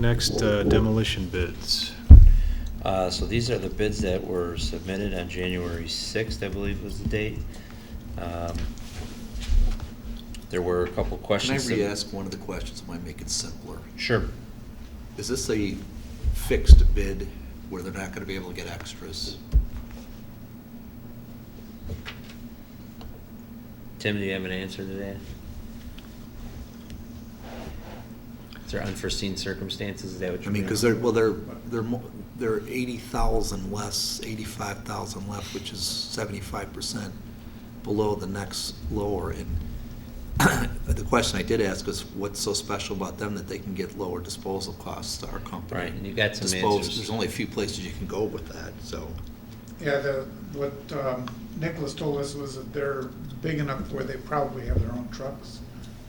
Next, demolition bids. So these are the bids that were submitted on January 6th, I believe was the date. There were a couple questions. Can I re-ask one of the questions, might make it simpler? Sure. Is this a fixed bid where they're not going to be able to get extras? Tim, do you have an answer to that? Is there unforeseen circumstances? Is that what you I mean, mean? because they're 80,000 less, 85,000 left, which is 75% below the next lower. And the question I did ask is, what's so special about them that they can get lower disposal costs to our company? Right, and you got some answers. There's only a few places you can go with that, so. Yeah, what Nicholas told us was that they're big enough where they probably have their own trucks,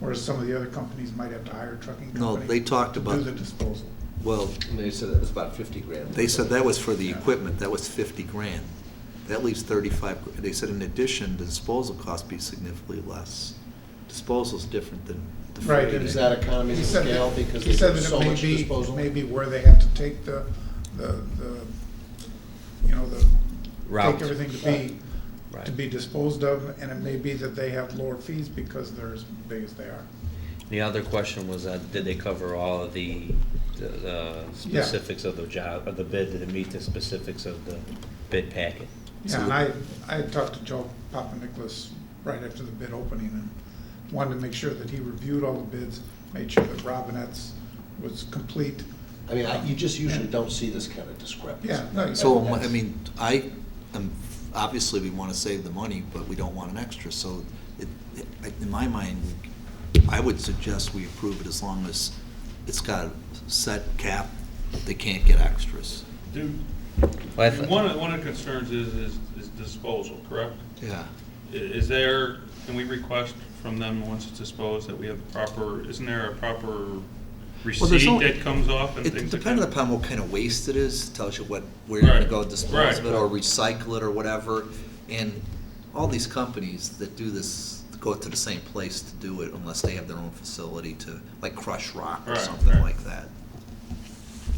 whereas some of the other companies might have to hire a trucking company. No, they talked about. To do the disposal. Well, And they said that was about 50 grand. they said that was for the equipment, that was 50 grand. That leaves 35, they said in addition, the disposal cost be significantly less. Disposal's different than the Right, freight. and Is that economies He of said scale that- because he they said do that so it much disposal? Maybe where they have to take the Route. take everything Right. to be disposed of, and it may be that they have lower fees because they're as big as they are. The other question was, did they cover all of the specifics of the job, of the bid? Did it meet the specifics of the bid packet? Yeah, and I had talked to Joe Papa Nicholas right after the bid opening and wanted to make sure that he reviewed all the bids, made sure that Robinette's was complete. I mean, you just usually don't see this kind of discrepancy. Yeah, no, So, I mean, obviously, we want to save the money, but we don't want an extra, so in my mind, I would suggest we approve it as long as it's got a set cap, they can't get extras. Well, One of the concerns is disposal, correct? Yeah. Can we request from them, once it's disposed, that we have the proper, isn't there a proper receipt that comes off and It things like that? depending upon what kind of waste it is, tells you where you're gonna Right. go dispose of it, Right. or recycle it, or whatever. And all these companies that do this go to the same place to do it unless they have their own facility to, like, crush rock or Right, something right. like that.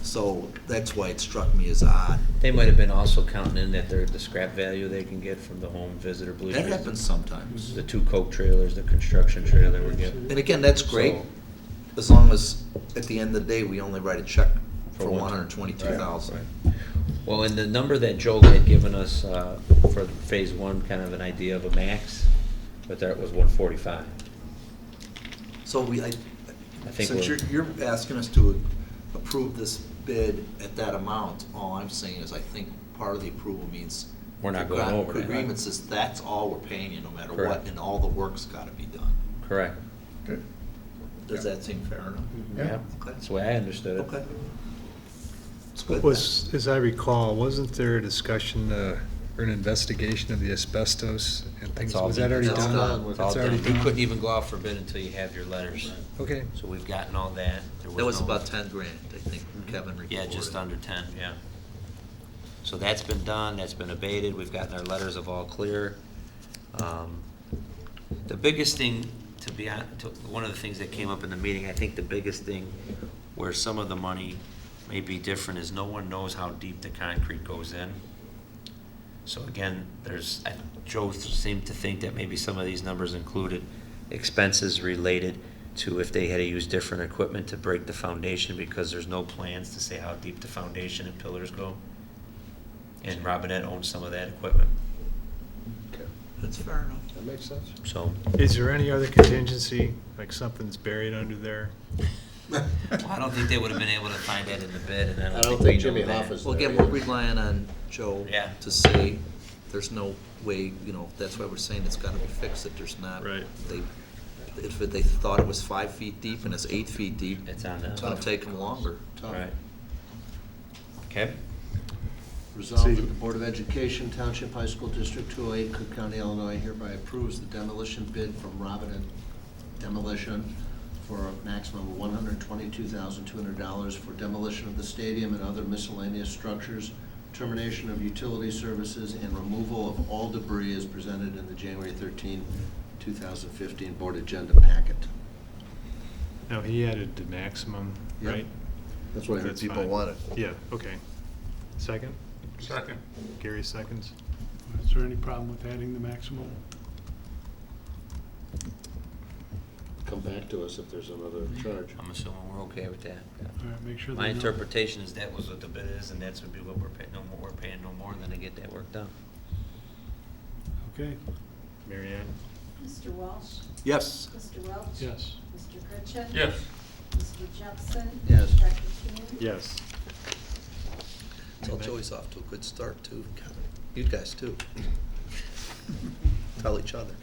So that's why it struck me as odd. they might have been also counting in that the scrap value they can get from the home visitor bleachers. That happens sometimes. The 2 Coke trailers, the construction trailer we're getting. And again, that's great, So- as long as, at the end of the day, we only write a check for For one- 122,000. Well, and the number that Joe had given us for phase 1, kind of an idea of a max, but that was 145. So I think since we're- you're asking us to approve this bid at that amount, all I'm saying is I think part of the approval means. We're not the going over that. Agreement says that's all we're paying you, no matter what, Correct. and all the work's gotta be done. Correct. Good. Does that seem fair enough? Yeah. Yeah, that's the way I understood it. Okay. It's good. Was, as I recall, wasn't there a discussion or an investigation of the asbestos and things? It's all Was that been- already That's done? done. It's all It's already done. You done? couldn't even go out for bid until you have your letters. Okay. So we've gotten all that. There That was no- about 10 grand, I think, Kevin reported. Yeah, just under 10, yeah. So that's been done, that's been abated, we've gotten our letters of all clear. The biggest thing, to be honest, one of the things that came up in the meeting, I think the biggest thing where some of the money may be different is no one knows how deep the concrete goes in. So again, Joe seemed to think that maybe some of these numbers included expenses related to if they had to use different equipment to break the foundation because there's no plans to say how deep the foundation and pillars go. And Robinette owns some of that equipment, Okay, That's fair enough. that makes sense. so. Is there any other contingency, like something's buried under there? Well, I don't think they would have been able to find that in the bid, and I I don't don't think think we Jimmy know Hoff that. is Well, there again, we're either. relying on Joe Yeah. to say, there's no way, that's why we're saying it's gotta be fixed, that there's not. Right. If they thought it was 5 feet deep and it's 8 feet deep, It's on it's the, gonna take them longer. Tough. right. Okay, Resolved that the Board of Education, Township High School District 208, Cook County, Illinois hereby approves the demolition bid from Robinette Demolition for a maximum of $122,200 for demolition of the stadium and other miscellaneous structures, termination of utility services, and removal of all debris as presented in the January 13, 2015 Board Agenda Packet. No, he added the maximum, Yep. right? That's what I heard That's people fine. wanted. Yeah, okay. Second? Second. Gary seconds. Is there any problem with adding the maximum? Come back to us if there's another charge. I'm assuming we're okay with that. All right, make sure they My know. interpretation is that was what the bid is, and that's would be what we're paying, we're paying no more than to get that work done. Okay, Mary Ann? Mr. Walsh? Yes. Mr. Welch? yes. Mr. Goodchick? Yes. Mr. Jepson? Yes. Dr. Kuhn? Yes. Tell Joey's off to a good start, too. You guys, too. Tell each other.